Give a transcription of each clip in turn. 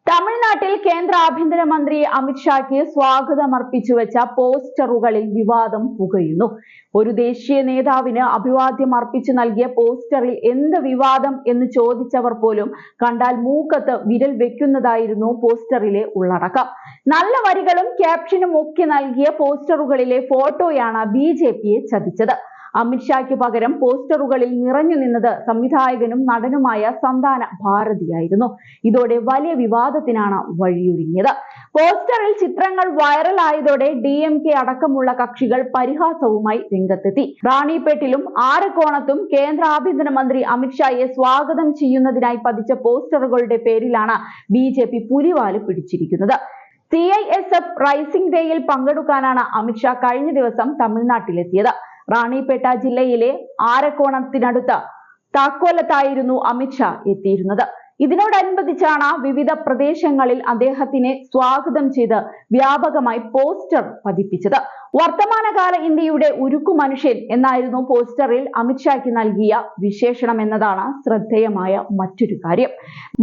തമിഴ്നാട്ടിൽ കേന്ദ്ര ആഭ്യന്തരമന്ത്രി അമിത്ഷായ്ക്ക് സ്വാഗതം അർപ്പിച്ചുവെച്ച പോസ്റ്ററുകളിൽ വിവാദം പുകയുന്നു. ഒരു ദേശീയ നേതാവിന് അഭിവാദ്യം അർപ്പിച്ചു നൽകിയ പോസ്റ്ററിൽ എന്ത് വിവാദം എന്ന് ചോദിച്ചവർ പോലും കണ്ടാൽ മൂക്കത്ത് വിരൽ വെക്കുന്നതായിരുന്നു പോസ്റ്ററിലെ ഉള്ളടക്കം. നല്ല വരികളും ക്യാപ്ഷനും ഒക്കെ നൽകിയ പോസ്റ്ററുകളിലെ ഫോട്ടോയാണ് BJPയെ ചതിച്ചത്. അമിത്ഷായ്ക്ക് പകരം പോസ്റ്ററുകളിൽ നിറഞ്ഞു നിന്നത് സംവിധായകനും നടനുമായ സന്താന ഭാരതിയായിരുന്നു. ഇതോടെ വലിയ വിവാദത്തിനാണ് വഴിയൊരുങ്ങിയത്. പോസ്റ്ററിൽ ചിത്രങ്ങൾ വൈറലായതോടെ DMK അടക്കമുള്ള കക്ഷികൾ പരിഹാസവുമായി രംഗത്തെത്തി. റാണിപേട്ടിലും ആരക്കോണത്തും കേന്ദ്ര ആഭ്യന്തരമന്ത്രി അമിത്ഷായെ സ്വാഗതം ചെയ്യുന്നതിനായി പതിച്ച പോസ്റ്ററുകളുടെ പേരിലാണ് BJP പുലിവാല് പിടിച്ചിരിക്കുന്നത്. CISF റൈസിംഗ് ഡേയിൽ പങ്കെടുക്കാനാണ് അമിത്ഷാ കഴിഞ്ഞ ദിവസം തമിഴ്നാട്ടിലെത്തിയത്. റാണിപേട്ട ജില്ലയിലെ ആരക്കോണത്തിനടുത്ത താക്കോലത്തായിരുന്നു അമിത്ഷാ എത്തിയിരുന്നത്. ഇതിനോടനുബന്ധിച്ചാണ് വിവിധ പ്രദേശങ്ങളിൽ അദ്ദേഹത്തിനെ സ്വാഗതം ചെയ്ത് വ്യാപകമായി പോസ്റ്റർ പതിപ്പിച്ചത്. വർത്തമാനകാല ഇന്ത്യയുടെ ഉരുക്കു മനുഷ്യൻ എന്നായിരുന്നു പോസ്റ്ററിൽ അമിത്ഷായ്ക്ക് നൽകിയ വിശേഷണം എന്നതാണ് ശ്രദ്ധേയമായ മറ്റൊരു കാര്യം.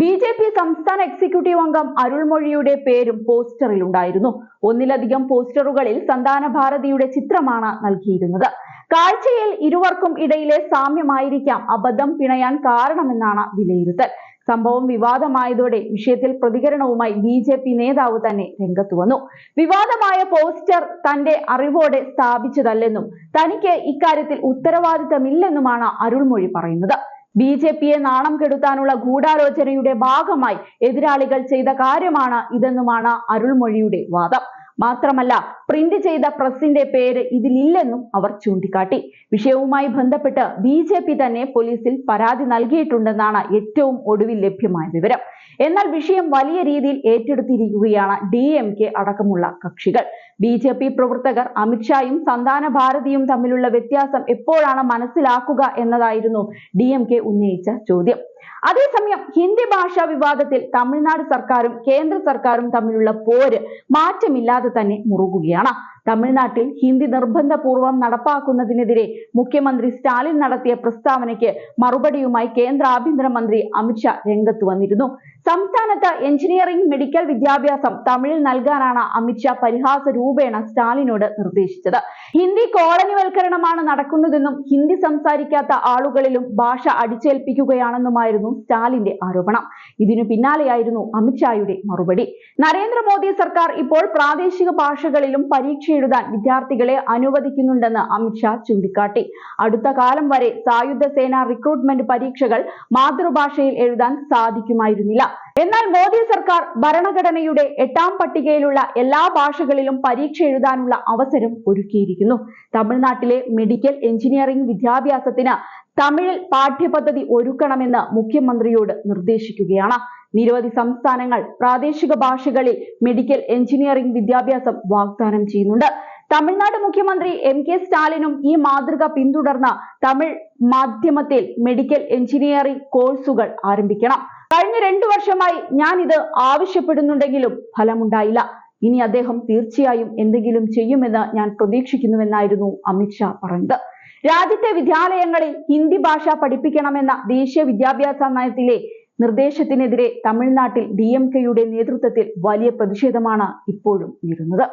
BJP സംസ്ഥാന എക്സിക്യൂട്ടീവ് അംഗം അരുൾമൊഴിയുടെ പേരും പോസ്റ്ററിൽ ഉണ്ടായിരുന്നു. ഒന്നിലധികം പോസ്റ്ററുകളിൽ സന്താന ഭാരതിയുടെ ചിത്രമാണ് നൽകിയിരുന്നത്. കാഴ്ചയിൽ ഇരുവർക്കും ഇടയിലെ സാമ്യമായിരിക്കാം അബദ്ധം പിണയാൻ കാരണമെന്നാണ് വിലയിരുത്തൽ. സംഭവം വിവാദമായതോടെ വിഷയത്തിൽ പ്രതികരണവുമായി BJP നേതാവ് തന്നെ രംഗത്തു വന്നു. വിവാദമായ പോസ്റ്റർ തന്റെ അറിവോടെ സ്ഥാപിച്ചതല്ലെന്നും തനിക്ക് ഇക്കാര്യത്തിൽ ഉത്തരവാദിത്തമില്ലെന്നുമാണ് അരുൾമൊഴി പറയുന്നത്. BJPയെ നാണം കെടുത്താനുള്ള ഗൂഢാലോചനയുടെ ഭാഗമായി എതിരാളികൾ ചെയ്ത കാര്യമാണ് ഇതെന്നുമാണ് അരുൾമൊഴിയുടെ വാദം. മാത്രമല്ല, പ്രിന്റ് ചെയ്ത പ്രസിന്റെ പേര് ഇതിലില്ലെന്നും അവർ ചൂണ്ടിക്കാട്ടി. വിഷയവുമായി ബന്ധപ്പെട്ട് BJP തന്നെ പോലീസിൽ പരാതി നൽകിയിട്ടുണ്ടെന്നാണ് ഏറ്റവും ഒടുവിൽ ലഭ്യമായ വിവരം. എന്നാൽ വിഷയം വലിയ രീതിയിൽ ഏറ്റെടുത്തിരിക്കുകയാണ് DMK അടക്കമുള്ള കക്ഷികൾ. BJP പ്രവർത്തകർ അമിത്ഷായും സന്താന ഭാരതിയും തമ്മിലുള്ള വ്യത്യാസം എപ്പോഴാണ് മനസ്സിലാക്കുക എന്നതായിരുന്നു DMK ഉന്നയിച്ച ചോദ്യം. അതേസമയം ഹിന്ദി ഭാഷാ വിവാദത്തിൽ തമിഴ്നാട് സർക്കാരും കേന്ദ്ര സർക്കാരും തമ്മിലുള്ള പോര് മാറ്റമില്ലാതെ തന്നെ മുറുകുകയാണ്. തമിഴ്നാട്ടിൽ ഹിന്ദി നിർബന്ധപൂർവം നടപ്പാക്കുന്നതിനെതിരെ മുഖ്യമന്ത്രി സ്റ്റാലിൻ നടത്തിയ പ്രസ്താവനയ്ക്ക് മറുപടിയുമായി കേന്ദ്ര ആഭ്യന്തരമന്ത്രി അമിത്ഷാ രംഗത്ത് വന്നിരുന്നു. സംസ്ഥാനത്ത് എഞ്ചിനീയറിംഗ് മെഡിക്കൽ വിദ്യാഭ്യാസം തമിഴിൽ നൽകാനാണ് അമിത്ഷാ പരിഹാസ രൂപേണ സ്റ്റാലിനോട് നിർദ്ദേശിച്ചത്. ഹിന്ദി കോളനിവൽക്കരണമാണ് നടക്കുന്നതെന്നും ഹിന്ദി സംസാരിക്കാത്ത ആളുകളിലും ഭാഷ അടിച്ചേൽപ്പിക്കുകയാണെന്നുമായിരുന്നു സ്റ്റാലിന്റെ ആരോപണം. ഇതിനു പിന്നാലെയായിരുന്നു അമിത്ഷായുടെ മറുപടി. നരേന്ദ്രമോദി സർക്കാർ ഇപ്പോൾ പ്രാദേശിക ഭാഷകളിലും പരീക്ഷ എഴുതാൻ വിദ്യാർത്ഥികളെ അനുവദിക്കുന്നുണ്ടെന്ന് അമിത്ഷാ ചൂണ്ടിക്കാട്ടി. അടുത്ത കാലം വരെ സായുധ സേന റിക്രൂട്ട്മെന്റ് പരീക്ഷകൾ മാതൃഭാഷയിൽ എഴുതാൻ സാധിക്കുമായിരുന്നില്ല. എന്നാൽ മോദി സർക്കാർ ഭരണഘടനയുടെ 8ാം പട്ടികയിലുള്ള എല്ലാ ഭാഷകളിലും പരീക്ഷ എഴുതാനുള്ള അവസരം ഒരുക്കിയിരിക്കുന്നു. തമിഴ്നാട്ടിലെ മെഡിക്കൽ എഞ്ചിനീയറിംഗ് വിദ്യാഭ്യാസത്തിന് തമിഴിൽ പാഠ്യപദ്ധതി ഒരുക്കണമെന്ന് മുഖ്യമന്ത്രിയോട് നിർദ്ദേശിക്കുകയാണ്. നിരവധി സംസ്ഥാനങ്ങൾ പ്രാദേശിക ഭാഷകളിൽ മെഡിക്കൽ എഞ്ചിനീയറിംഗ് വിദ്യാഭ്യാസം വാഗ്ദാനം ചെയ്യുന്നുണ്ട്. തമിഴ്നാട് മുഖ്യമന്ത്രി MK സ്റ്റാലിനും ഈ മാതൃക പിന്തുടർന്ന തമിഴ് മാധ്യമത്തിൽ മെഡിക്കൽ എഞ്ചിനീയറിംഗ് കോഴ്സുകൾ ആരംഭിക്കണം. കഴിഞ്ഞ 2 വർഷമായി ഞാൻ ഇത് ആവശ്യപ്പെടുന്നുണ്ടെങ്കിലും ഫലമുണ്ടായില്ല. ഇനി അദ്ദേഹം തീർച്ചയായും എന്തെങ്കിലും ചെയ്യുമെന്ന് ഞാൻ പ്രതീക്ഷിക്കുന്നുവെന്നായിരുന്നു അമിത്ഷാ പറഞ്ഞത്. രാജ്യത്തെ വിദ്യാലയങ്ങളിൽ ഹിന്ദി ഭാഷ പഠിപ്പിക്കണമെന്ന ദേശീയ വിദ്യാഭ്യാസ നയത്തിലെ നിർദ്ദേശത്തിനെതിരെ തമിഴ്നാട്ടിൽ DMKയുടെ നേതൃത്വത്തിൽ വലിയ പ്രതിഷേധമാണ് ഇപ്പോഴും ഉയരുന്നത്.